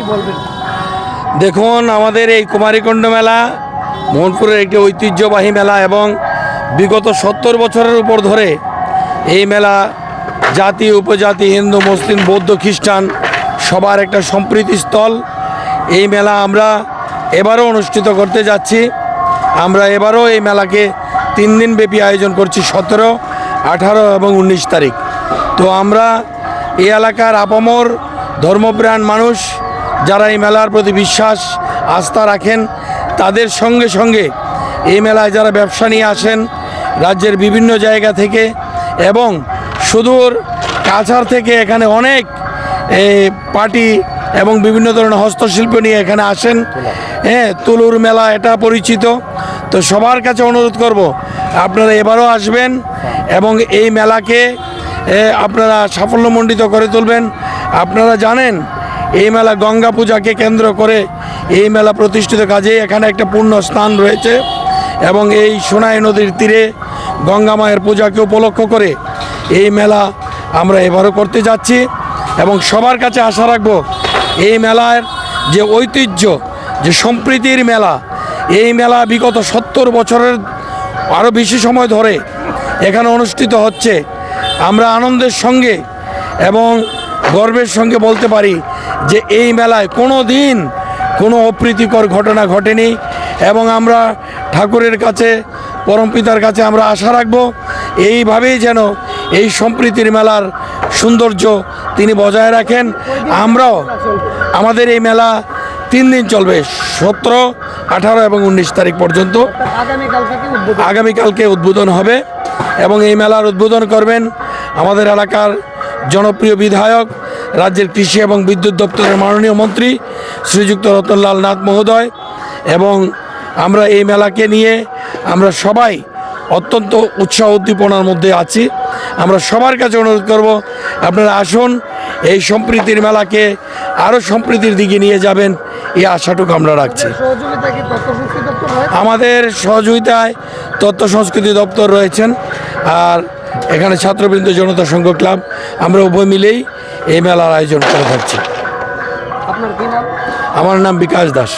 কি বলবেন? দেখুন, আমাদের এই কুমারীকুণ্ড মেলা মোহনপুরের একটি ঐতিহ্যবাহী মেলা এবং বিগত 70 বছরের উপর ধরে এই মেলা জাতি উপজাতি হিন্দু মুসলিম বৌদ্ধ খ্রিস্টান সবার একটা সম্প্রীতি স্থল। এই মেলা আমরা এবারও অনুষ্ঠিত করতে যাচ্ছি। আমরা এবারও এই মেলাকে 3 দিন ব্যাপী আয়োজন করছি, 17, 18 এবং 19 তারিখ। তো আমরা এই এলাকার আপামর ধর্মপ্রাণ মানুষ যারা এই মেলার প্রতি বিশ্বাস আস্থা রাখেন, তাদের সঙ্গে সঙ্গে এই মেলায় যারা ব্যবসা নিয়ে আসেন রাজ্যের বিভিন্ন জায়গা থেকে এবং সুদূর কাছাড় থেকে এখানে অনেক পার্টি এবং বিভিন্ন ধরনের হস্তশিল্প নিয়ে এখানে আসেন। তুলুর মেলা এটা পরিচিত। তো সবার কাছে অনুরোধ করব, আপনারা এবারও আসবেন এবং এই মেলাকে আপনারা সাফল্যমণ্ডিত করে তুলবেন। আপনারা জানেন এই মেলা গঙ্গা পূজাকে কেন্দ্র করে এই মেলা প্রতিষ্ঠিত, কাজে এখানে একটা পূর্ণ স্থান রয়েছে এবং এই সোনাই নদীর তীরে গঙ্গা মায়ের পূজাকে উপলক্ষ করে এই মেলা আমরা এবারও করতে যাচ্ছি এবং সবার কাছে আশা রাখবো এই মেলার যে ঐতিহ্য, যে সম্প্রীতির মেলা, এই মেলা বিগত 70 বছরের আরও বেশি সময় ধরে এখানে অনুষ্ঠিত হচ্ছে। আমরা আনন্দের সঙ্গে এবং গর্বের সঙ্গে বলতে পারি যে এই মেলায় কোনো দিন কোনো অপ্রীতিকর ঘটনা ঘটেনি এবং আমরা ঠাকুরের কাছে পরমপিতার কাছে আমরা আশা রাখব এইভাবেই যেন এই সম্প্রীতির মেলার সৌন্দর্য তিনি বজায় রাখেন। আমরাও আমাদের এই মেলা 3 দিন চলবে, 17, 18 এবং 19 তারিখ পর্যন্ত। আগামীকালকে উদ্বোধন হবে এবং এই মেলার উদ্বোধন করবেন আমাদের এলাকার জনপ্রিয় বিধায়ক, রাজ্যের কৃষি এবং বিদ্যুৎ দপ্তরের মাননীয় মন্ত্রী শ্রীযুক্ত রতনলাল নাথ মহোদয়। এবং আমরা এই মেলাকে নিয়ে আমরা সবাই অত্যন্ত উৎসাহ উদ্দীপনার মধ্যে আছি। আমরা সবার কাছে অনুরোধ করব, আপনারা আসুন, এই সম্প্রীতির মেলাকে আরও সম্প্রীতির দিকে নিয়ে যাবেন, এই আশাটুকু আমরা রাখছি। আমাদের সহযোগিতায় তথ্য সংস্কৃতি দপ্তর রয়েছেন আর এখানে ছাত্রবৃন্দ জনতা সংঘ ক্লাব, আমরা উভয় মিলেই এই মেলার আয়োজন করে থাকছি। আপনার কি নাম? আমার নাম বিকাশ দাস।